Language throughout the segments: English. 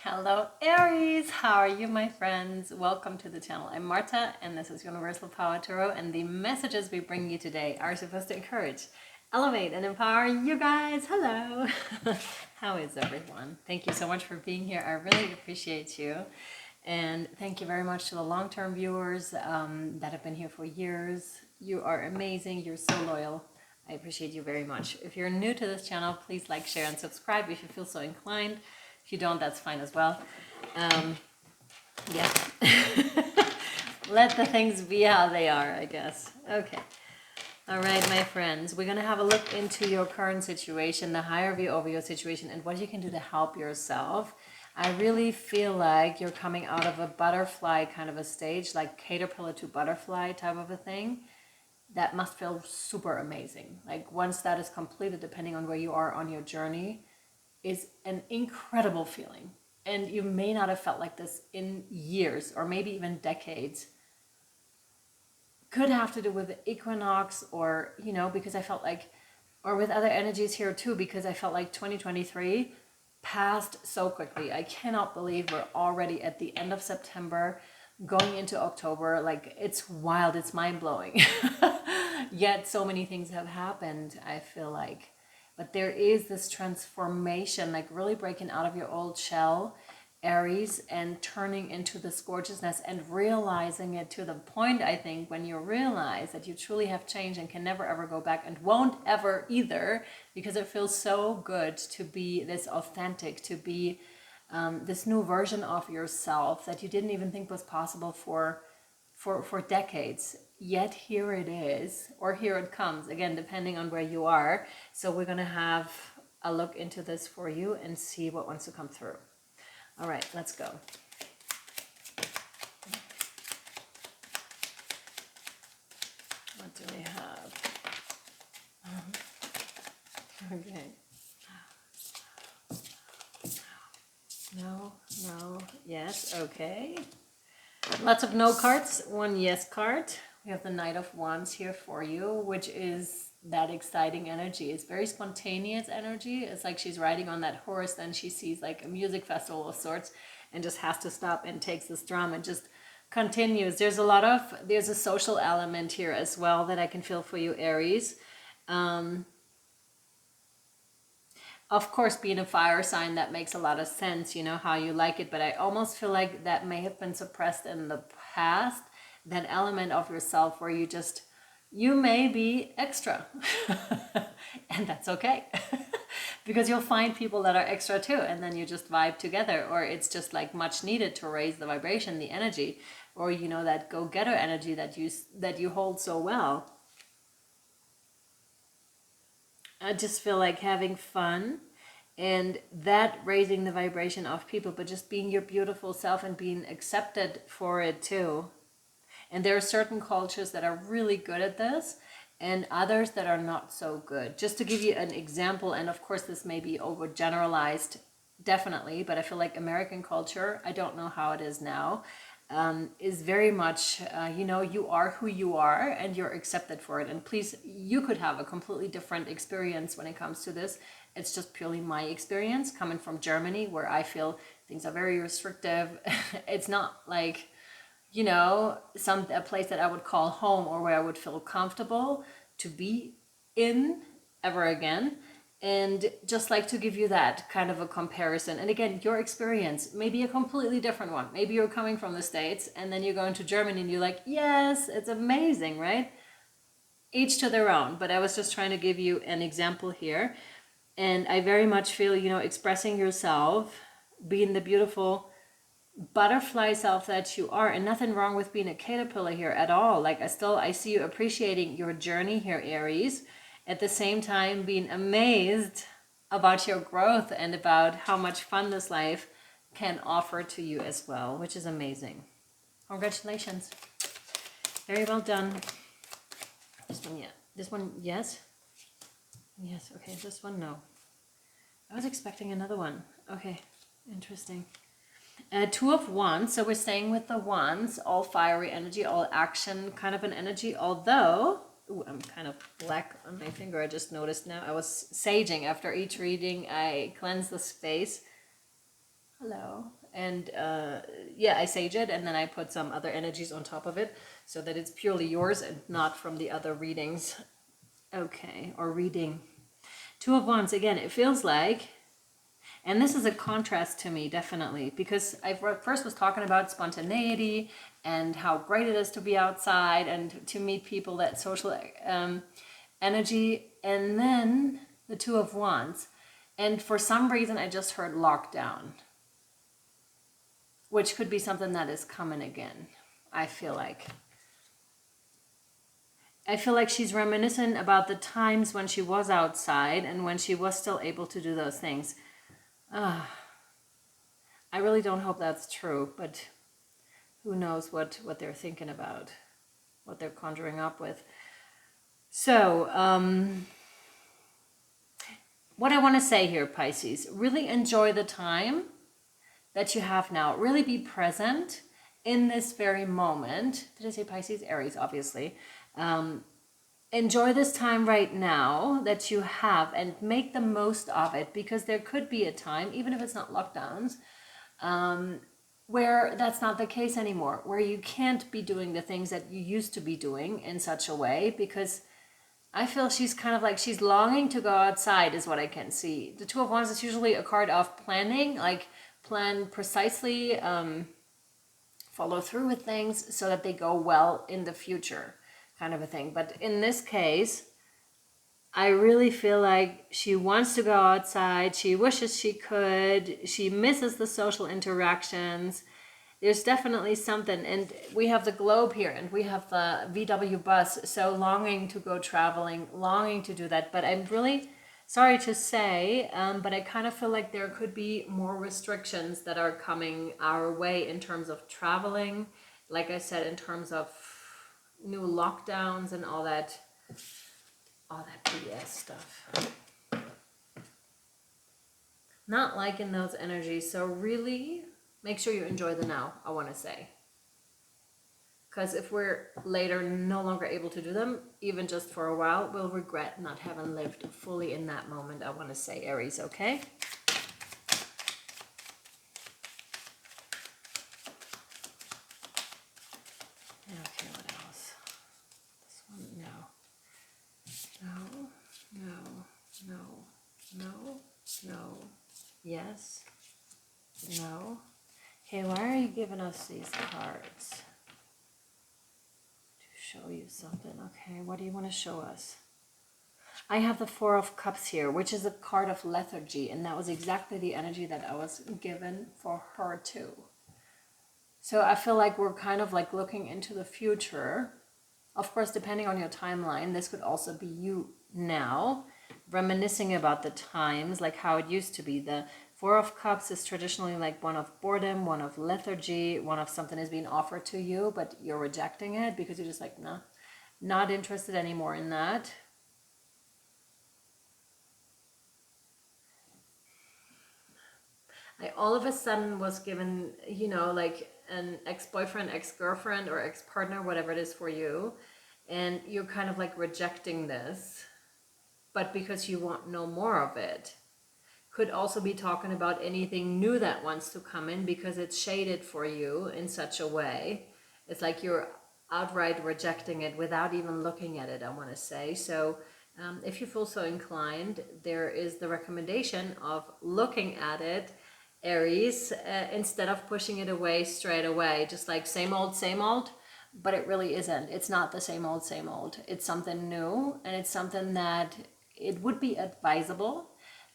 Hello Aries, how are you my friends? Welcome to the channel. I'm Marta and this is Universal Power Tarot, and the messages we bring you today are supposed to encourage, elevate and empower you guys. Hello! How is everyone? Thank you so much for being here. I really appreciate you. And thank you very much to the long-term viewers that have been here for years. You are amazing. You're so loyal. I appreciate you very much. If you're new to this channel, please like, share, and subscribe if you feel so inclined. If you don't, that's fine as well. Yeah. Let the things be how they are, I guess. Okay. All right, my friends. We're going to have a look into your current situation, the higher view over your situation, and what you can do to help yourself. I really feel like you're coming out of a butterfly kind of a stage, like caterpillar to butterfly type of a thing. That must feel super amazing. Like once that is completed, depending on where you are on your journey, is an incredible feeling. And you may not have felt like this in years or maybe even decades. Could have to do with the equinox or, because I felt like, or with other energies here too, because I felt like 2023 passed so quickly. I cannot believe we're already at the end of September, going into October. Like, it's wild, it's mind-blowing. Yet so many things have happened, I feel like. But there is this transformation, like really breaking out of your old shell, Aries, and turning into this gorgeousness and realizing it to the point, I think, when you realize that you truly have changed and can never ever go back and won't ever either, because it feels so good to be this authentic, to be this new version of yourself that you didn't even think was possible for decades. Yet here it is, or here it comes, again, depending on where you are. So we're going to have a look into this for you and see what wants to come through. All right, let's go. What do we have? Okay. No, yes, okay. Lots of no cards, one yes card. We have the Knight of Wands here for you, which is that exciting energy. It's very spontaneous energy. It's like she's riding on that horse, then she sees like a music festival of sorts and just has to stop and takes this drum and just continues. There's a social element here as well that I can feel for you, Aries. Of course, being a fire sign, that makes a lot of sense, how you like it, but I almost feel like that may have been suppressed in the past, that element of yourself where you may be extra. And that's okay. Because you'll find people that are extra too, and then you just vibe together, or it's just like much needed to raise the vibration, the energy, or that go-getter energy that you hold so well. I just feel like having fun and that raising the vibration of people, but just being your beautiful self and being accepted for it too. And there are certain cultures that are really good at this and others that are not so good. Just to give you an example, and of course this may be overgeneralized, definitely, but I feel like American culture, I don't know how it is now, is very much, you are who you are and you're accepted for it. And please, you could have a completely different experience when it comes to this. It's just purely my experience coming from Germany, where I feel things are very restrictive. It's not like, a place that I would call home or where I would feel comfortable to be in ever again. And just like to give you that kind of a comparison. And again, your experience may be a completely different one. Maybe you're coming from the States and then you're going to Germany and you're like, yes, it's amazing, right? Each to their own. But I was just trying to give you an example here. And I very much feel, expressing yourself, being the beautiful butterfly self that you are, and nothing wrong with being a caterpillar here at all. Like I see you appreciating your journey here, Aries, at the same time being amazed about your growth and about how much fun this life can offer to you as well, which is amazing. Congratulations. Very well done. This one, yeah. This one, yes. Yes, okay. This one, no. I was expecting another one. Okay, interesting. Two of Wands, so we're staying with the Wands, all fiery energy, all action kind of an energy, although, I'm kind of black on my finger, I just noticed now. I was saging after each reading, I cleanse the space. hello. And yeah, I sage it and then I put some other energies on top of it so that it's purely yours and not from the other readings. Okay, or reading. Two of Wands, again, it feels like, and this is a contrast to me, definitely, because I first was talking about spontaneity and how great it is to be outside and to meet people, that social energy, and then the Two of Wands. And for some reason, I just heard lockdown, which could be something that is coming again, I feel like. I feel like she's reminiscent about the times when she was outside and when she was still able to do those things. I really don't hope that's true, but who knows what they're thinking about, what they're conjuring up with. So, what I want to say here, Pisces, really enjoy the time that you have now. Really be present in this very moment. Did I say Pisces? Aries, obviously. Enjoy this time right now that you have and make the most of it, because there could be a time, even if it's not lockdowns, where that's not the case anymore, where you can't be doing the things that you used to be doing in such a way, because I feel she's kind of like she's longing to go outside is what I can see. The Two of Wands is usually a card of planning, like plan precisely, follow through with things so that they go well in the future, kind of a thing. But in this case, I really feel like she wants to go outside. She wishes she could. She misses the social interactions. There's definitely something. And we have the globe here and we have the VW bus. So longing to go traveling, longing to do that. But I'm really sorry to say, but I kind of feel like there could be more restrictions that are coming our way in terms of traveling. Like I said, in terms of new lockdowns and all that BS stuff. Not liking those energies. So really make sure you enjoy the now, I want to say. Because if we're later no longer able to do them, even just for a while, we'll regret not having lived fully in that moment, I want to say, Aries, okay? Okay, what else? This one, no. No, no, no, no, no, yes, no. Okay, why are you giving us these cards? To show you something. Okay, what do you want to show us? I have the Four of Cups here, which is a card of lethargy, and that was exactly the energy that I was given for her too. So I feel like we're kind of like looking into the future. Of course, depending on your timeline, this could also be you now, reminiscing about the times, like how it used to be. The Four of Cups is traditionally like one of boredom, one of lethargy, one of something is being offered to you, but you're rejecting it because you're just like, nah, not interested anymore in that. I all of a sudden was given, you know, like an ex-boyfriend, ex-girlfriend, or ex-partner, whatever it is for you, and you're kind of like rejecting this, but because you want no more of it. Could also be talking about anything new that wants to come in because it's shaded for you in such a way. It's like you're outright rejecting it without even looking at it, I want to say. So if you feel so inclined, there is the recommendation of looking at it, Aries, instead of pushing it away straight away, just like same old, but it really isn't. It's not the same old. It's something new, and it's something that it would be advisable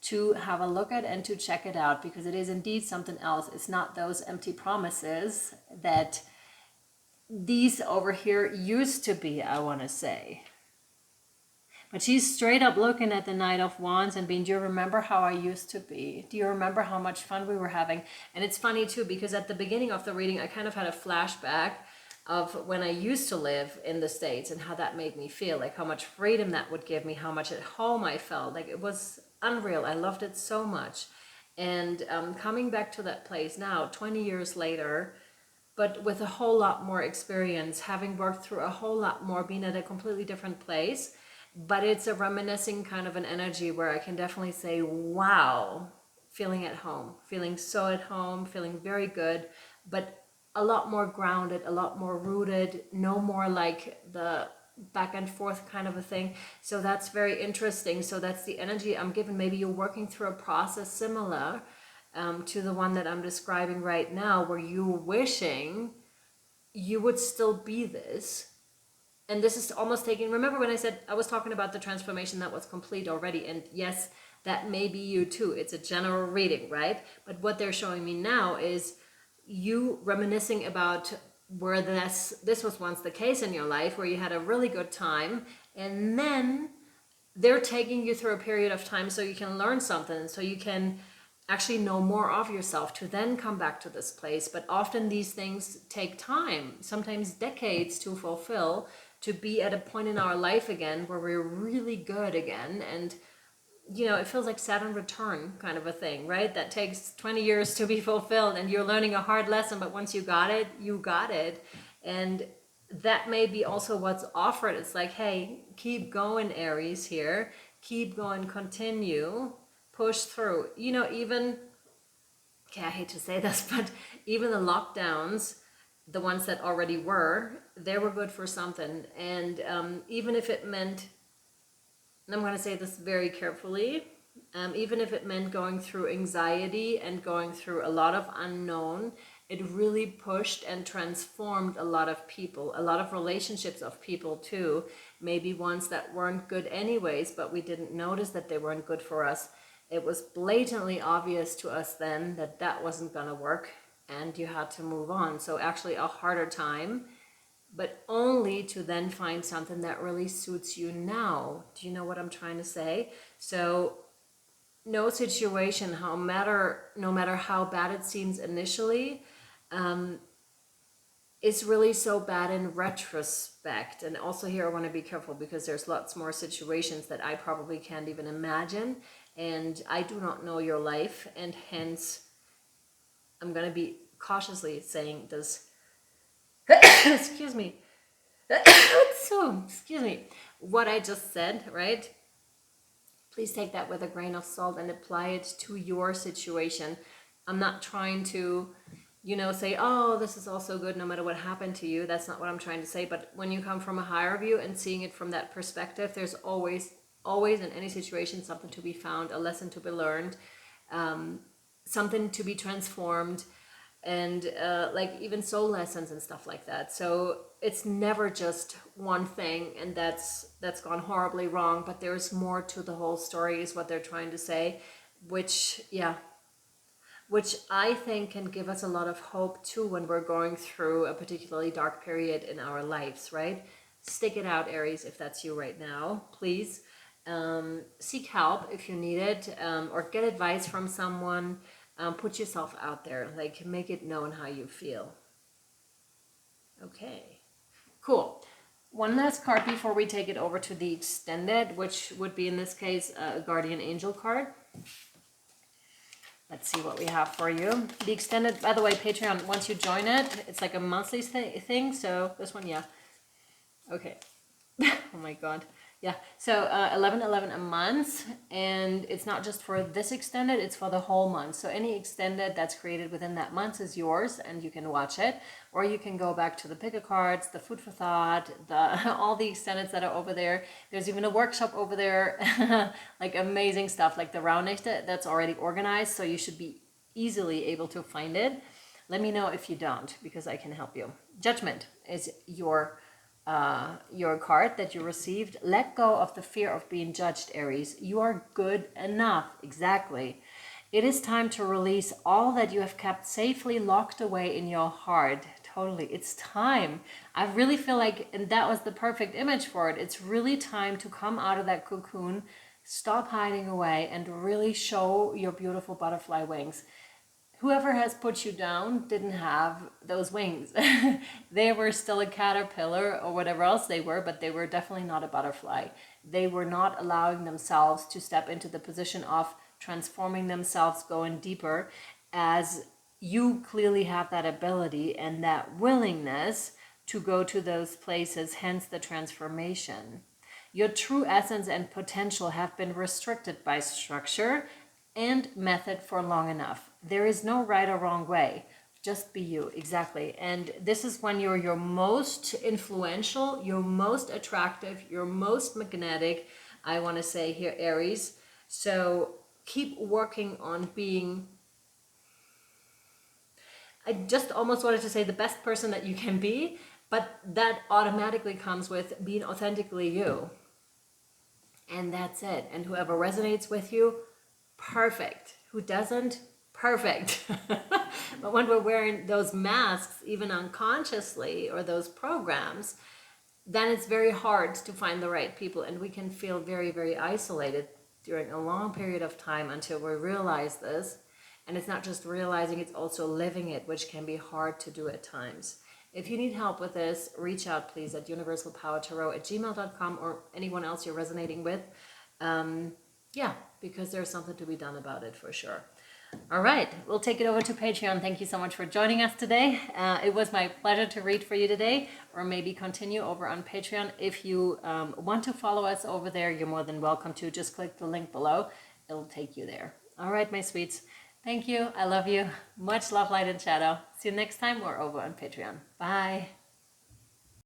to have a look at and to check it out, because it is indeed something else. It's not those empty promises that these over here used to be, I want to say. But she's straight up looking at the Knight of Wands and being, do you remember how I used to be? Do you remember how much fun we were having? And it's funny too, because at the beginning of the reading, I kind of had a flashback of when I used to live in the States and how that made me feel, like how much freedom that would give me, how much at home I felt. Like it was unreal. I loved it so much. And coming back to that place now, 20 years later, but with a whole lot more experience, having worked through a whole lot more, being at a completely different place. But it's a reminiscing kind of an energy where I can definitely say, wow, feeling at home, feeling so at home, feeling very good, but a lot more grounded, a lot more rooted, no more like the back and forth kind of a thing. So that's very interesting. So that's the energy I'm given. Maybe you're working through a process similar to the one that I'm describing right now, where you're wishing you would still be this. And this is almost taking, remember when I said I was talking about the transformation that was complete already, and yes, that may be you too. It's a general reading, right? But what they're showing me now is you reminiscing about where this was once the case in your life, where you had a really good time, and then they're taking you through a period of time so you can learn something, so you can actually know more of yourself to then come back to this place. But often these things take time, sometimes decades, to fulfill, to be at a point in our life again where we're really good again. And you know, it feels like Saturn return kind of a thing, right? That takes 20 years to be fulfilled, and you're learning a hard lesson, but once you got it, you got it. And that may be also what's offered. It's like, hey, keep going, Aries here. Keep going, continue, push through. You know, even, okay, I hate to say this, but even the lockdowns, the ones that already were, they were good for something. And even if it meant, and I'm going to say this very carefully, even if it meant going through anxiety and going through a lot of unknown, it really pushed and transformed a lot of people, a lot of relationships of people too. Maybe ones that weren't good anyways, but we didn't notice that they weren't good for us. It was blatantly obvious to us then that that wasn't going to work, and you had to move on. So actually a harder time, but only to then find something that really suits you now. Do you know what I'm trying to say? So no situation, no matter how bad it seems initially, is really so bad in retrospect. And also here I want to be careful, because there's lots more situations that I probably can't even imagine, and I do not know your life, and hence I'm going to be cautiously saying this. Excuse me. So, excuse me, what I just said, right? Please take that with a grain of salt and apply it to your situation. I'm not trying to, you know, say, oh, this is also good no matter what happened to you. That's not what I'm trying to say. But when you come from a higher view and seeing it from that perspective, there's always in any situation something to be found, a lesson to be learned, something to be transformed, and like even soul lessons and stuff like that. So it's never just one thing and that's gone horribly wrong, but there's more to the whole story, is what they're trying to say, which I think can give us a lot of hope too when we're going through a particularly dark period in our lives, right? Stick it out, Aries, if that's you right now, please. Seek help if you need it, or get advice from someone. Put yourself out there, like make it known how you feel. Okay, cool. One last card before we take it over to the extended, which would be in this case a guardian angel card. Let's see what we have for you. The extended, by the way, Patreon, once you join it, it's like a monthly thing. So this one, yeah. Okay. Oh my God. Yeah, so 11.11 a month, and it's not just for this extended, it's for the whole month. So any extended that's created within that month is yours, and you can watch it, or you can go back to the pick a cards, the food for thought, all the extendeds that are over there. There's even a workshop over there, like amazing stuff, like the Raunächte that's already organized, so you should be easily able to find it. Let me know if you don't, because I can help you. Judgment is your card that you received. Let go of the fear of being judged, Aries. You are good enough. Exactly. It is time to release all that you have kept safely locked away in your heart. Totally. It's time. I really feel like, and that was the perfect image for it. It's really time to come out of that cocoon, stop hiding away, and really show your beautiful butterfly wings. Whoever has put you down didn't have those wings. They were still a caterpillar or whatever else they were, but they were definitely not a butterfly. They were not allowing themselves to step into the position of transforming themselves, going deeper, as you clearly have that ability and that willingness to go to those places, hence the transformation. Your true essence and potential have been restricted by structure, and method for long enough. There is no right or wrong way. Just be you, exactly. And this is when you're your most influential, your most attractive, your most magnetic, I want to say here, Aries. So keep working on being, I just almost wanted to say the best person that you can be, but that automatically comes with being authentically you. And that's it. And whoever resonates with you, perfect. Who doesn't, perfect. But when we're wearing those masks, even unconsciously, or those programs, then it's very hard to find the right people, and we can feel very, very isolated during a long period of time until we realize this. And it's not just realizing, it's also living it, which can be hard to do at times. If you need help with this, reach out please at universalpowertarot@gmail.com, or anyone else you're resonating with. Yeah, because there's something to be done about it for sure. All right, we'll take it over to Patreon. Thank you so much for joining us today. It was my pleasure to read for you today, or maybe continue over on Patreon. If you want to follow us over there, you're more than welcome to. Just click the link below. It'll take you there. All right, my sweets. Thank you. I love you. Much love, light, and shadow. See you next time. We're over on Patreon. Bye.